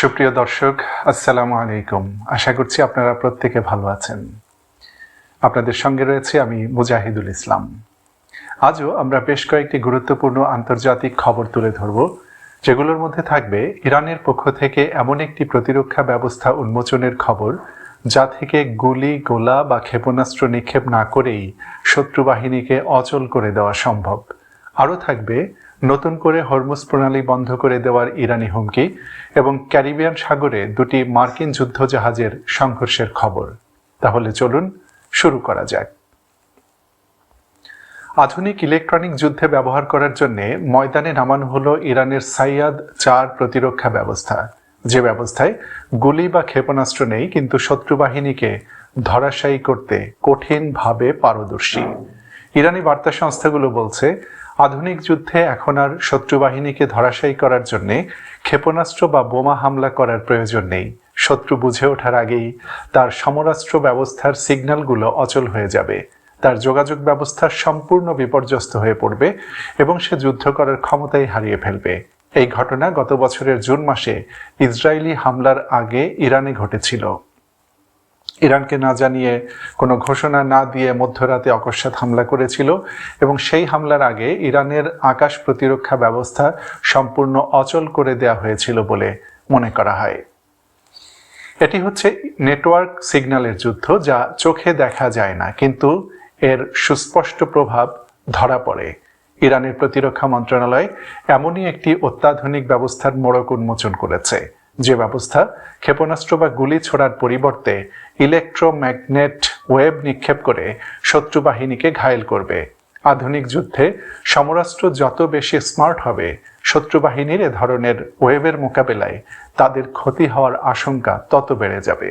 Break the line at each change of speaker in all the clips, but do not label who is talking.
সুপ্রিয় দর্শক, আসসালামু আলাইকুম। আশা করছি আপনারা প্রত্যেকে ভালো আছেন। আপনাদের সঙ্গে রয়েছে আমি মুজাহিদুল ইসলাম। আজও আমরা বেশ কয়েকটি গুরুত্বপূর্ণ আন্তর্জাতিক খবর তুলে ধরব, যেগুলোর মধ্যে থাকবে ইরানের পক্ষ থেকে এমন একটি প্রতিরক্ষা ব্যবস্থা উন্মোচনের খবর, যা থেকে গুলি, গোলা বা ক্ষেপণাস্ত্র নিক্ষেপ না করেই শত্রু বাহিনীকে অচল করে দেওয়া সম্ভব। আরও থাকবে নতুন করে হরমুজ প্রণালী বন্ধ করে দেওয়ার ইরানি হুমকি এবং ক্যারিবিয়ান সাগরে দুটি মার্কিন যুদ্ধজাহাজের সংঘর্ষের খবর। তাহলে চলুন শুরু করা যাক। আধুনিক ইলেকট্রনিক যুদ্ধে ব্যবহার করার জন্য ময়দানে নামানো হলো ইরানের সাইয়াদ 4 প্রতিরক্ষা ব্যবস্থা, যে ব্যবস্থায় গুলি বা ক্ষেপণাস্ত্র নেই, কিন্তু শত্রু বাহিনীকে ধরাশায়ী করতে কঠিনভাবে পারদর্শী। ইরানি বার্তা সংস্থাগুলো বলছে, আধুনিক যুদ্ধে এখন আর শত্রু বাহিনীকে ধরাশায়ী করার জন্য ক্ষেপণাস্ত্র বা বোমা হামলা করার প্রয়োজন নেই। শত্রু বুঝে ওঠার আগেই তার সমরাস্ত্র ব্যবস্থার সিগন্যালগুলো অচল হয়ে যাবে, তার যোগাযোগ ব্যবস্থা সম্পূর্ণ বিপর্যস্ত হয়ে পড়বে এবং সে যুদ্ধ করার ক্ষমতাই হারিয়ে ফেলবে। এই ঘটনা গত বছরের জুন মাসে ইসরায়েলি হামলার আগে ইরানে ঘটেছিল। ইরানকে না জানিয়ে, কোনো ঘোষণা না দিয়ে মধ্যরাতে অকস্মাৎ হামলা করেছিল এবং সেই হামলার আগে ইরানের আকাশ প্রতিরক্ষা ব্যবস্থা সম্পূর্ণ অচল করে দেওয়া হয়েছিল বলে মনে করা হয়। এটি হচ্ছে নেটওয়ার্ক সিগন্যালের যুদ্ধ, যা চোখে দেখা যায় না, কিন্তু এর সুস্পষ্ট প্রভাব ধরা পড়ে। ইরানের প্রতিরক্ষা মন্ত্রণালয় এমনই একটি অত্যাধুনিক ব্যবস্থার মোড়ক উন্মোচন করেছে, যে ব্যবস্থা ক্ষেপণাস্ত্র বা গুলি ছোড়ার পরিবর্তে ইলেকট্রোম্যাগনেট ওয়েভ নিক্ষেপ করে শত্রু বাহিনীকে ঘায়েল করবে। আধুনিক যুদ্ধে সমরাস্ত্র যত বেশি স্মার্ট হবে, শত্রু বাহিনীর এ ধরনের ওয়েভের মোকাবেলায় তাদের ক্ষতি হওয়ার আশঙ্কা তত বেড়ে যাবে।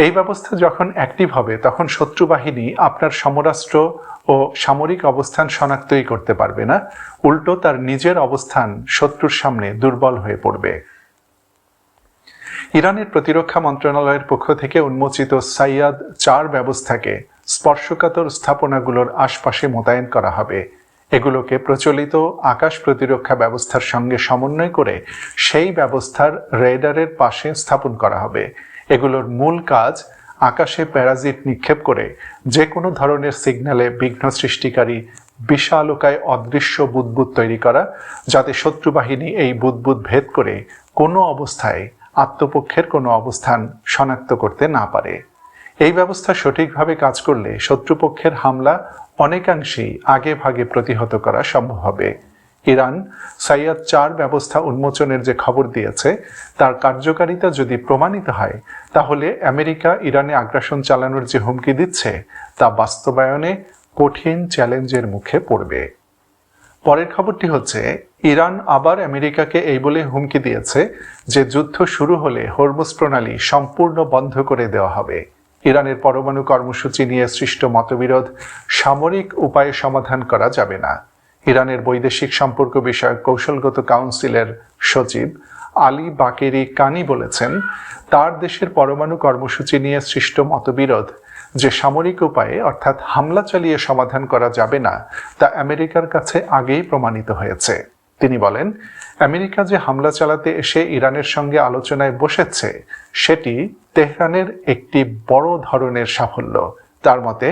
এই ব্যবস্থা যখন অ্যাক্টিভ হবে, তখন শত্রু বাহিনী আপনার সমরাস্ত্র ও সামরিক অবস্থান শনাক্তই করতে পারবে না, উল্টো তার নিজের অবস্থান শত্রুর সামনে দুর্বল হয়ে পড়বে। ইরানের প্রতিরক্ষা মন্ত্রণালয়ের পক্ষ থেকে উন্মোচিত সাইয়াদ 4 ব্যবস্থাকে স্পর্শকাতর স্থাপনাগুলোর আশপাশে মোতায়েন করা হবে। এগুলোকে প্রচলিত আকাশ প্রতিরক্ষা ব্যবস্থার সঙ্গে সমন্বয় করে সেই ব্যবস্থার রেডারের পাশে স্থাপন করা হবে। এগুলোর মূল কাজ আকাশে প্যারাজিট নিক্ষেপ করে যে কোনো ধরনের সিগন্যালে বিঘ্ন সৃষ্টিকারী বিশালকায় অদৃশ্য বুদবুদ তৈরি করা, যাতে শত্রু বাহিনী এই বুদবুদ ভেদ করে কোনো অবস্থায় আত্মপক্ষের কোনো অবস্থান শনাক্ত করতে না পারে। এই ব্যবস্থা সঠিকভাবে কাজ করলে শত্রুপক্ষের হামলা অনেকাংশেই আগে ভাগে প্রতিহত করা সম্ভব হবে। ইরান সাইয়াদ 4 ব্যবস্থা উন্মোচনের যে খবর দিয়েছে, তার কার্যকারিতা যদি প্রমাণিত হয়, তাহলে আমেরিকা ইরানে আগ্রাসন চালানোর যে হুমকি দিচ্ছে, তা বাস্তবায়নে কঠিন চ্যালেঞ্জের মুখে পড়বে। পরের খবরটি হচ্ছে, ইরান আবার আমেরিকাকে এই বলে হুমকি দিয়েছে যে যুদ্ধ শুরু হলে হরমুজ প্রণালী সম্পূর্ণ বন্ধ করে দেওয়া হবে। ইরানের পরমাণু কর্মসূচি নিয়ে সৃষ্ট মতবিরোধ সামরিক উপায়ে সমাধান করা যাবে না। ইরানের বৈদেশিক সম্পর্ক বিষয়ক কৌশলগত কাউন্সিলের সচিব আলী বাকেরি কানি বলেছেন, তার দেশের পরমাণু কর্মসূচি নিয়ে সৃষ্ট মতবিরোধ যে সামরিক উপায়ে অর্থাৎ হামলা চালিয়ে সমাধান করা যাবে না, তা আমেরিকার কাছে আগেই প্রমাণিত হয়েছে। তিনি বলেন, আমেরিকা যে হামলা চালাতে এসে ইরানের সঙ্গে আলোচনায় বসেছে, সেটি তেহরানের একটি বড় ধরনের সাফল্য। তার মতে,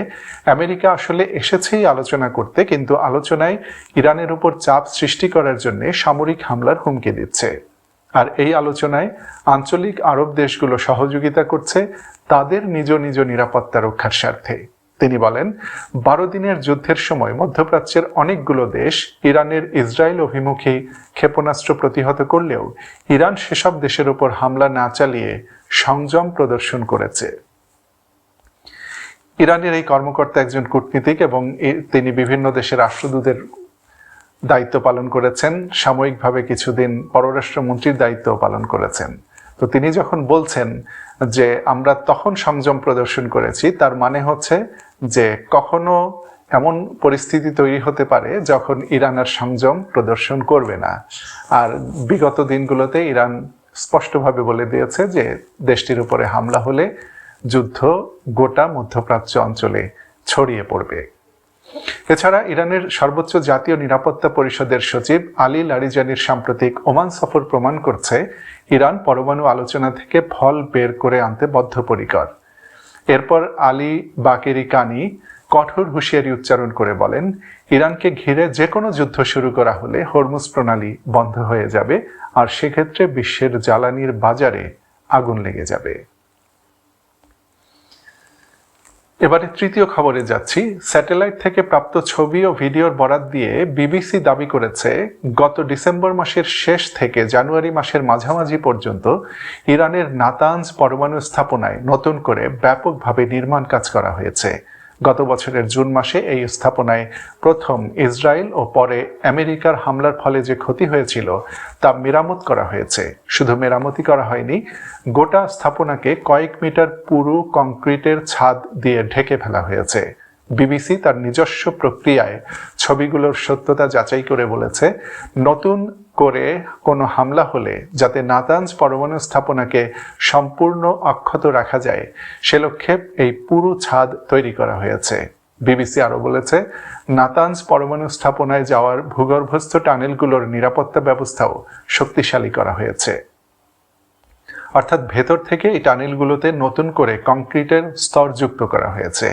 আমেরিকা আসলে এসেছেই আলোচনা করতে, কিন্তু আলোচনায় ইরানের উপর চাপ সৃষ্টি করার জন্য সামরিক হামলার হুমকি দিচ্ছে। আর এই আলোচনায় আঞ্চলিক আরব দেশগুলো সহযোগিতা করছে তাদের নিজ নিজ নিরাপত্তা রক্ষার স্বার্থে। তিনি বলেন, 12 দিনের যুদ্ধের সময় মধ্যপ্রাচ্যের অনেকগুলো দেশ ইরানের ইসরায়েল অভিমুখী ক্ষেপণাস্ত্র প্রতিহত করলেও ইরান সেসব দেশের উপর হামলা না চালিয়ে সংযম প্রদর্শন করেছে। ইরানের এই কর্মকর্তা একজন কূটনীতিক এবং তিনি বিভিন্ন দেশের রাষ্ট্রদূতের দায়িত্ব পালন করেছেন, সাময়িকভাবে কিছুদিন পররাষ্ট্রমন্ত্রীর দায়িত্ব পালন করেছেন। তো তিনি যখন বলছেন যে আমরা তখন সংযম প্রদর্শন করেছি, তার মানে হচ্ছে যে কখনো এমন পরিস্থিতি তৈরি হতে পারে যখন ইরান আর সংযম প্রদর্শন করবে না। আর বিগত দিনগুলোতে ইরান স্পষ্টভাবে বলে দিয়েছে যে দেশটির উপরে হামলা হলে যুদ্ধ গোটা মধ্যপ্রাচ্য অঞ্চলে ছড়িয়ে পড়বে। এছাড়া ইরানের সর্বোচ্চ জাতীয় নিরাপত্তা পরিষদের সচিব আলী লারিজানির সাম্প্রতিক ওমান সফর প্রমাণ করছে ইরান পরমাণু আলোচনা থেকে ফল বের করে আনতে বদ্ধপরিকর। এরপর আলী বাকেরি কানি কঠোর হুঁশিয়ারি উচ্চারণ করে বলেন, ইরানকে ঘিরে যে কোনো যুদ্ধ শুরু করা হলে হরমুজ প্রণালী বন্ধ হয়ে যাবে, আর সেক্ষেত্রে বিশ্বের জ্বালানির বাজারে আগুন লেগে যাবে। এবারে তৃতীয় খবরে যাচ্ছি। স্যাটেলাইট থেকে প্রাপ্ত ছবি ও ভিডিওর বরাত দিয়ে বিবিসি দাবি করেছে, গত ডিসেম্বর মাসের শেষ থেকে জানুয়ারি মাসের মাঝামাঝি পর্যন্ত ইরানের নাতানজ পরমাণু স্থাপনায় নতুন করে ব্যাপকভাবে নির্মাণ কাজ করা হয়েছে। গত বছরের জুন মাসে এই স্থাপনায় প্রথম ইসরায়েল ও পরে আমেরিকার হামলার ফলে যে ক্ষতি হয়েছিল তা মেরামত করা হয়েছে। শুধু মেরামতি করা হয়নি, গোটা স্থাপনাকে কয়েক মিটার পুরু কংক্রিটের ছাদ দিয়ে ঢেকে ফেলা হয়েছে। বিবিসি তার নিজস্ব প্রক্রিয়ায় ছবিগুলোর সত্যতা যাচাই করে বলেছে, নতুন করে কোনো হামলা হলে যাতে নাতানজ পরমাণু স্থাপনাকে সম্পূর্ণ অক্ষত রাখা যায় সে লক্ষ্যে এই পুরো ছাদ তৈরি করা হয়েছে। বিবিসি আরও বলেছে, নাতানজ পরমাণু স্থাপনায় যাওয়ার ভূগর্ভস্থ টানেলগুলোর নিরাপত্তা ব্যবস্থাও শক্তিশালী করা হয়েছে। অর্থাৎ ভেতর থেকে এই টানেলগুলোতে নতুন করে কংক্রিটের স্তর যুক্ত করা হয়েছে।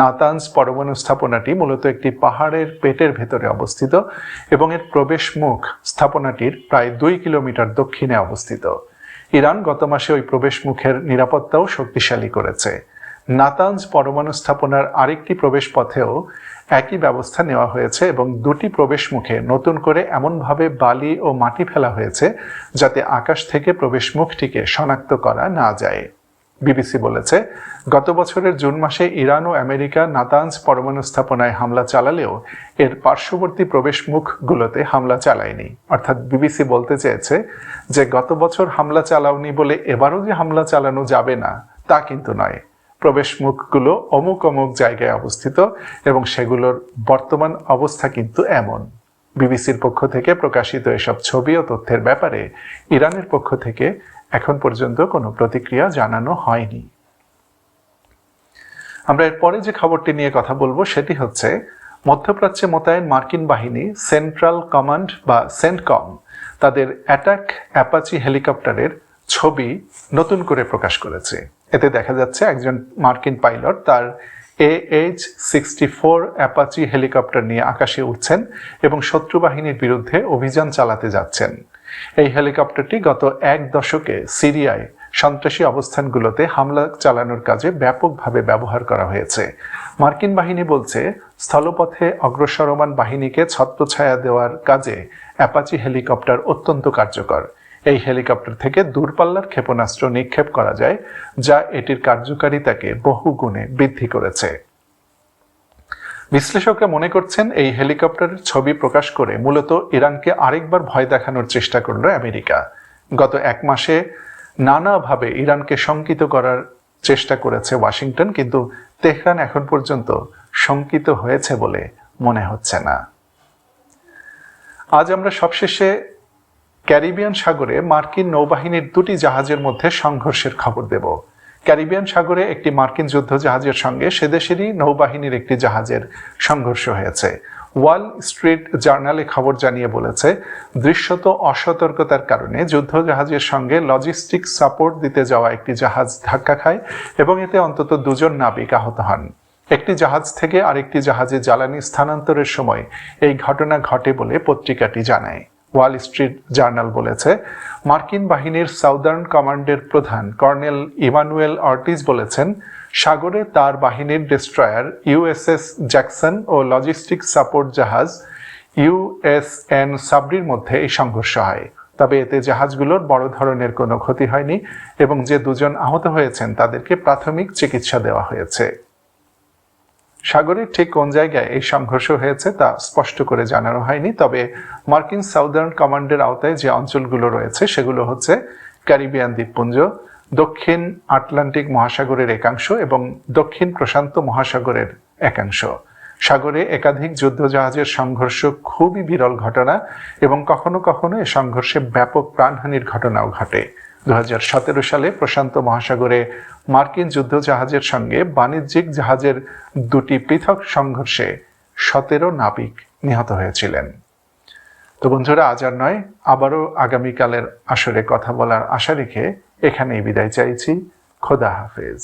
নাতানজ পরমাণু স্থাপনাটি মূলত একটি পাহাড়ের পেটের ভেতরে অবস্থিত এবং এর প্রবেশ মুখ স্থাপনাটির প্রায় 2 কিলোমিটার দক্ষিণে অবস্থিত। ইরান গত মাসে ওই প্রবেশ মুখের নিরাপত্তাও শক্তিশালী করেছে। নাতানজ পরমাণু স্থাপনার আরেকটি প্রবেশ পথেও একই ব্যবস্থা নেওয়া হয়েছে এবং 2টি প্রবেশ মুখে নতুন করে এমনভাবে বালি ও মাটি ফেলা হয়েছে যাতে আকাশ থেকে প্রবেশ মুখটিকে শনাক্ত করা না যায়। বিবিসি বলেছে, গত বছরের জুন মাসে ইরান ও আমেরিকা নাতানজ পরমাণু স্থাপনায় হামলা চালালেও এর পার্শ্ববর্তী প্রবেশ মুখগুলোতে হামলা চালায়নি। অর্থাৎ বিবিসি বলতে চেয়েছে যে গত বছর হামলা চালাওনি বলে এবারও যে হামলা চালানো যাবে না তা কিন্তু নয়। প্রবেশ মুখগুলো অমুক অমুক জায়গায় অবস্থিত এবং সেগুলোর বর্তমান অবস্থা কিন্তু এমন। বিবিসির পক্ষ থেকে প্রকাশিত এসব ছবি ও তথ্যের ব্যাপারে ইরানের পক্ষ থেকে এখন পর্যন্ত কোনো প্রতিক্রিয়া জানানো হয়নি। আমরা এরপরে যে খবরটি নিয়ে কথা বলবো সেটি হচ্ছে, মধ্যপ্রাচ্যে মোতায়েন মার্কিন বাহিনী সেন্ট্রাল কমান্ড বা সেন্টকম তাদের অ্যাটাক অ্যাপাচি হেলিকপ্টারের ছবি নতুন করে প্রকাশ করেছে। এতে দেখা যাচ্ছে একজন মার্কিন পাইলট তার AH-64 অ্যাপাচি হেলিকপ্টার নিয়ে আকাশে উঠছেন এবং শত্রু বাহিনীর বিরুদ্ধে অভিযান চালাতে যাচ্ছেন। এই হেলিকপ্টারটি গত 1 দশকে সিরিয়ায় সন্ত্রাসী অবস্থানগুলোতে হামলা চালানোর কাজে ব্যাপকভাবে ব্যবহার করা হয়েছে। মার্কিন বাহিনী বলছে, স্থলপথে অগ্রসরমান বাহিনীকে ছত্রছায়া দেওয়ার কাজে অ্যাপাচি হেলিকপ্টার অত্যন্ত কার্যকর। এই হেলিকপ্টার থেকে দূরপাল্লার ক্ষেপণাস্ত্র নিক্ষেপ করা যায়, যা এটির কার্যকারিতাকে বহু গুণে বৃদ্ধি করেছে। বিশ্লেষকরা মনে করছেন, এই হেলিকপ্টারের ছবি প্রকাশ করে মূলত ইরানকে আরেকবার ভয় দেখানোর চেষ্টা করল আমেরিকা। গত 1 মাসে নানাভাবে ইরানকে শঙ্কিত করার চেষ্টা করেছে ওয়াশিংটন, কিন্তু তেহরান এখন পর্যন্ত শঙ্কিত হয়েছে বলে মনে হচ্ছে না। আজ আমরা সবশেষে ক্যারিবিয়ান সাগরে মার্কিন নৌবাহিনীর 2টি জাহাজের মধ্যে সংঘর্ষের খবর দেব। ক্যারিবিয়ান সাগরে একটি মার্কিন যুদ্ধ জাহাজের সঙ্গে সেদেশেরই নৌবাহিনীর একটি জাহাজের সংঘর্ষ হয়েছে। ওয়াল স্ট্রিট জার্নালে খবর জানিয়ে বলেছে, দৃশ্যত অসতর্কতার কারণে যুদ্ধ জাহাজের সঙ্গে লজিস্টিক সাপোর্ট দিতে যাওয়া একটি জাহাজ ধাক্কা খায় এবং এতে অন্তত 2 জন নাবিক আহত হন। একটি জাহাজ থেকে আরেকটি জাহাজে জ্বালানি স্থানান্তরের সময় এই ঘটনা ঘটে বলে পত্রিকাটি জানায়। ওয়াল স্ট্রিট জার্নাল বলেছে, মার্কিন বাহিনীর সাউদার্ন কমান্ডের প্রধান কর্নেল ইমানুয়েল অর্টিজ বলেছেন, সাগরে তার বাহিনীর ডেস্ট্রয়ার USS জ্যাকসন ও লজিস্টিক সাপোর্ট জাহাজ USN সাবরির মধ্যে এই সংঘর্ষ হয়। তবে এতে জাহাজগুলোর বড় ধরনের কোনো ক্ষতি হয়নি এবং যে 2 জন আহত হয়েছেন তাদেরকে প্রাথমিক চিকিৎসা দেওয়া হয়েছে। সাগরের ঠিক কোন জায়গায় এই সংঘর্ষ হয়েছে তা স্পষ্ট করে জানানো হয়নি, তবে মার্কিন সাউদার্ন কমান্ডের আওতায় যে অঞ্চলগুলো রয়েছে সেগুলো হচ্ছে ক্যারিবিয়ান দ্বীপপুঞ্জ, দক্ষিণ আটলান্টিক মহাসাগরের একাংশ এবং দক্ষিণ প্রশান্ত মহাসাগরের একাংশ। সাগরে একাধিক যুদ্ধজাহাজের সংঘর্ষ খুবই বিরল ঘটনা এবং কখনো কখনো এ সংঘর্ষে ব্যাপক প্রাণহানির ঘটনাও ঘটে। 2017 সালে প্রশান্ত মহাসাগরে মার্কিন যুদ্ধজাহাজের সঙ্গে বাণিজ্যিক জাহাজের 2টি পৃথক সংঘর্ষে 17 নাবিক নিহত হয়েছিলেন। তো বন্ধুরা, আজ আর নয়, আবারও আগামীকালের আসরে কথা বলার আশা রেখে এখানেই বিদায় চাইছি। খোদা হাফেজ।